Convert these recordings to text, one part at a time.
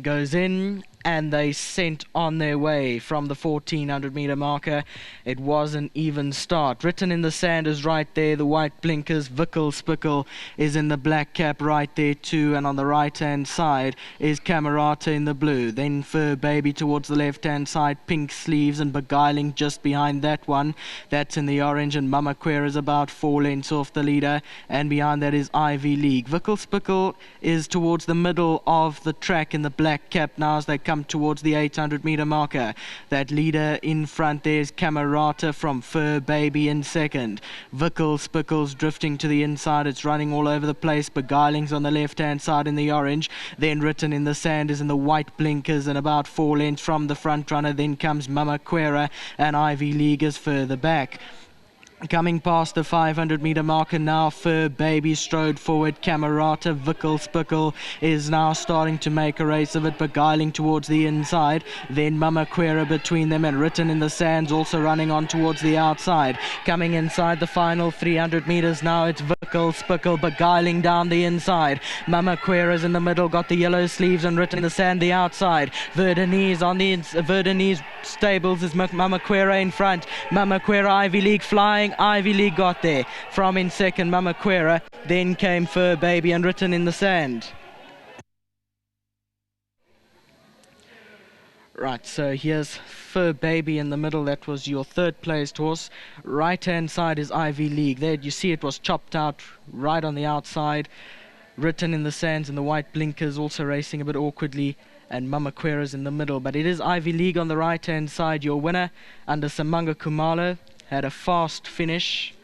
goes in, and they sent on their way from the 1400 meter marker. It was an even start. Written in the sand is right there, the white blinkers. Vickle Spickle is in the black cap right there too, and on the right hand side is Camerata in the blue. Then Fur Baby towards the left hand side, pink sleeves, and Beguiling just behind that one. That's in the orange, and Mama Queer is about 4 lengths off the leader, and behind that is Ivy League. Vickle Spickle is towards the middle of the track in the black cap now as they come towards the 800 meter marker. That leader in front there is Camerata from Fur Baby in second. Vickle Spickle's drifting to the inside. It's running all over the place. Beguiling's on the left hand side in the orange. Then Written in the Sand is in the white blinkers and about 4 lengths from the front runner. Then comes Mama Quera, and Ivy League is further back. Coming past the 500 meter marker now, Fur Baby strode forward. Camerata, Vickle Spickle is now starting to make a race of it, Beguiling towards the inside. Then Mama Quera between them, and Written in the Sands also running on towards the outside. Coming inside the final 300 meters now, it's Vickle Spickle, Beguiling down the inside. Mama Quera's in the middle, got the yellow sleeves, and Written in the Sand the outside. Verdeniz on the Verdeniz stables is Mama Quera in front. Mama Quera, Ivy League flying. Ivy League got there from in second, Mama Quera. Then came Fur Baby and Written in the Sand. Right, so here's Fur Baby in the middle. That was your third placed horse. Right hand side is Ivy League. There you see it was chopped out right on the outside. Written in the Sands and the white blinkers also racing a bit awkwardly, and Mama Quera's in the middle. But it is Ivy League on the right hand side. Your winner under Samanga Kumalo had a fast finish,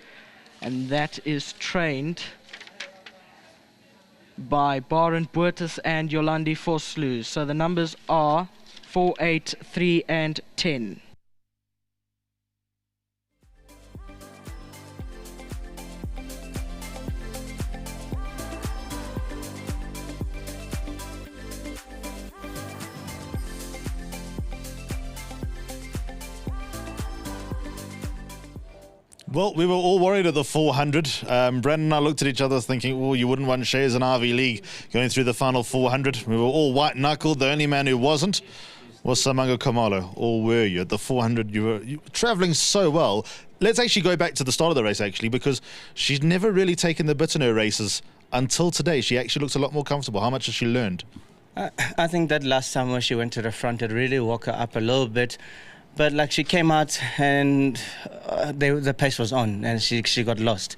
and that is trained by Barend Boertes and Yolandi Vosloo. So the numbers are 4, 8, 3 and 10. Well, we were all worried at the 400. Brandon and I looked at each other thinking, well, you wouldn't want Shares and Ivy League going through the final 400. We were all white-knuckled. The only man who wasn't was Samanga Kumalo. Or were you? At the 400, you were travelling so well. Let's actually go back to the start of the race, actually, because she's never really taken the bit in her races until today. She actually looks a lot more comfortable. How much has she learned? I think that last time when she went to the front, it really woke her up a little bit. But like she came out and the pace was on, and she got lost.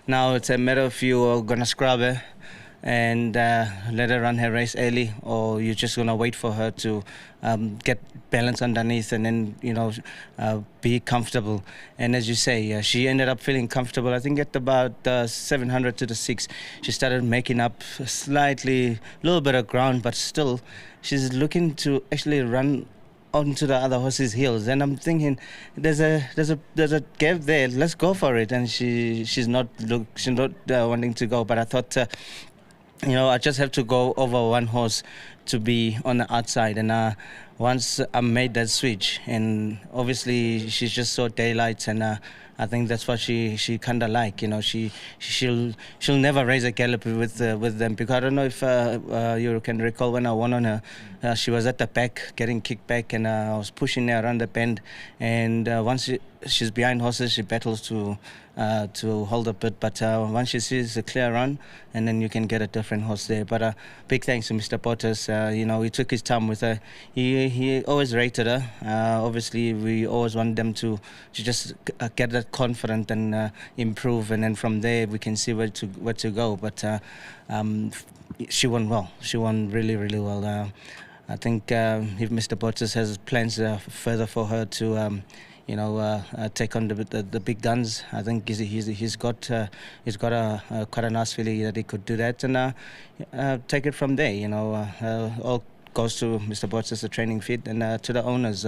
Now it's a matter of you are gonna scrub her and let her run her race early, or you're just gonna wait for her to get balance underneath and then be comfortable. And as you say, she ended up feeling comfortable. I think at about 700 to the 6, she started making up a little bit of ground, but still she's looking to actually run onto the other horse's heels, and I'm thinking there's a gap there, let's go for it. And she's not wanting to go, but I thought I just have to go over one horse to be on the outside. And once I made that switch, and obviously she's just saw daylight, and I think that's what she kind of like. She'll never raise a gallop with them, because I don't know if you can recall when I won on her. She was at the back getting kicked back, and I was pushing her around the bend. And once she's behind horses, she battles to hold a bit. But once she sees a clear run, and then you can get a different horse there. But big thanks to Mr. Boertes. He took his time with her. He always rated her. Obviously, we always want them to just get that confident and improve, and then from there we can see where to go. But she won well. She won really, really well. I think if Mr. Boertes has plans further for her to take on the big guns, I think he's got quite a nice feeling that he could do that, and take it from there. All goes to Mr. Boertes, the training feed, and to the owners,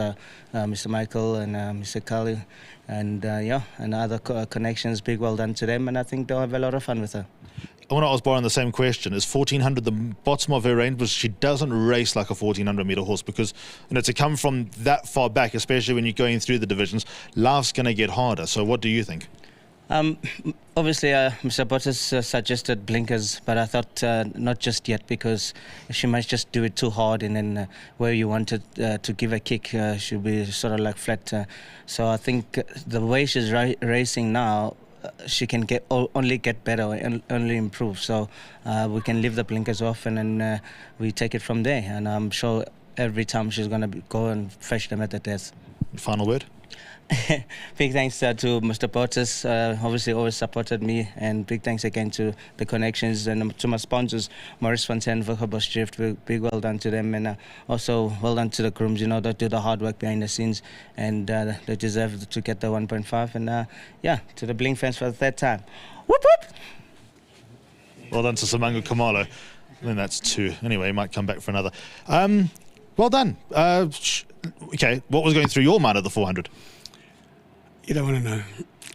Mr. Michael and Mr. Kali, and and other connections. Big well done to them, and I think they'll have a lot of fun with her. I want to ask Byron the same question. Is 1400 the bottom of her range? Because she doesn't race like a 1400 meter horse, because to come from that far back, especially when you're going through the divisions, life's going to get harder. So what do you think? Obviously, Mr. Bottas suggested blinkers, but I thought not just yet, because she might just do it too hard, and then where you wanted to give a kick, she'll be sort of like flat. So I think the way she's racing now, she can only get better and only improve. So we can leave the blinkers off, and then we take it from there. And I'm sure every time she's going to go and fetch them at the death. Final word? Big thanks to Mr. Bottas, obviously always supported me, and big thanks again to the connections and to my sponsors, Maurice Fontaine, Drift. Big well done to them, and also well done to the grooms, that do the hard work behind the scenes, and they deserve to get the 1.5, and to the Blink fans for the third time. Whoop whoop! Well done to Simango Khumalo. I think that's 2. Anyway, he might come back for another. Well done. Okay, what was going through your mind at the 400? You don't want to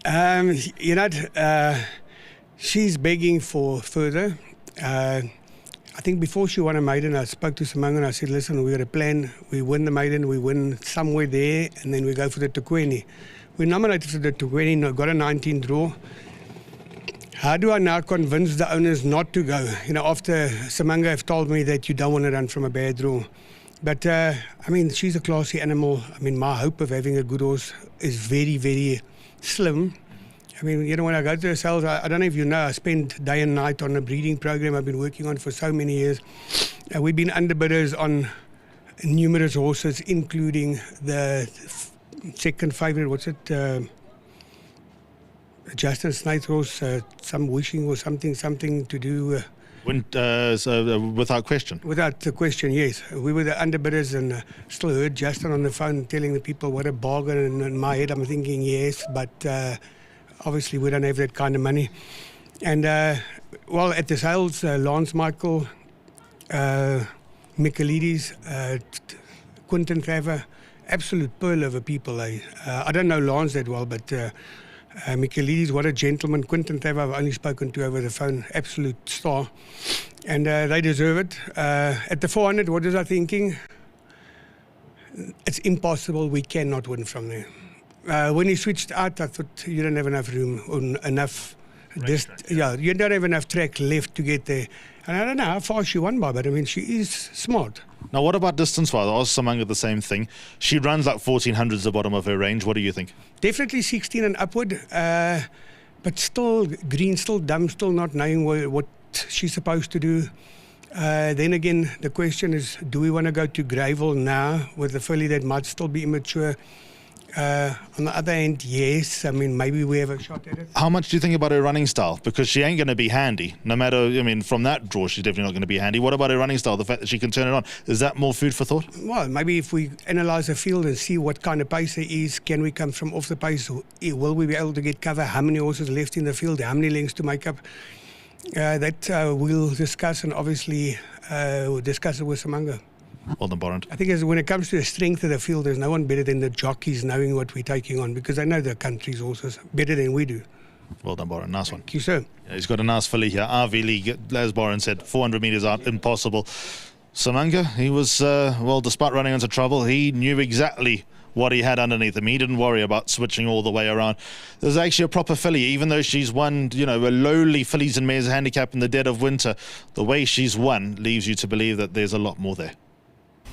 know. She's begging for further. I think before she won a maiden, I spoke to Simango and I said, listen, we got a plan. We win the maiden, we win somewhere there, and then we go for the Tukweni. We nominated for the Tukweni, got a 19 draw. How do I now convince the owners not to go? After Simango have told me that you don't want to run from a bad draw. But, she's a classy animal. My hope of having a good horse is very, very slim. When I go to the sales, I don't know if you know, I spend day and night on a breeding program I've been working on for so many years. We've been underbidders on numerous horses, including the second favourite, Justin Snaith's horse, some wishing or something to do... without question? Without the question, yes. We were the underbidders, and still heard Justin on the phone telling the people what a bargain. And in my head, I'm thinking, yes, but obviously we don't have that kind of money. And, at the sales, Lance Michael, Michaelides, Quinton Thaver, absolute pearl of a people. I don't know Lance that well, but... Michaelides, what a gentleman. Quinton Thaver, I've only spoken to over the phone, absolute star. And they deserve it. At the 400, what was I thinking? It's impossible. We cannot win from there. When he switched out, I thought you don't have enough room, or enough... you don't have enough track left to get there. And I don't know how far she won by, but she is smart. Now, what about distance-wise? I asked Simango the same thing. She runs like 1400s the bottom of her range. What do you think? Definitely 16 and upward, but still green, still dumb, still not knowing what she's supposed to do. Then again, the question is, do we want to go to Gravel now with the filly that might still be immature? On the other hand, yes. Maybe we have a shot at it. How much do you think about her running style? Because she ain't going to be handy. No matter, from that draw, she's definitely not going to be handy. What about her running style? The fact that she can turn it on. Is that more food for thought? Well, maybe if we analyse the field and see what kind of pace there is, can we come from off the pace? Will we be able to get cover? How many horses left in the field? How many lengths to make up? That we'll discuss, and obviously we'll discuss it with Simango. Well done, Borrand. I think when it comes to the strength of the field, there's no one better than the jockeys knowing what we're taking on, because they know the country's horses better than we do. Well done, Borrand. Nice one. Thank you, sir. Yeah, he's got a nice filly here. RV League, as Borrand said, 400 metres out, impossible. Simango, he was, despite running into trouble, he knew exactly what he had underneath him. He didn't worry about switching all the way around. There's actually a proper filly, even though she's won, a lowly fillies and mares handicap in the dead of winter. The way she's won leaves you to believe that there's a lot more there.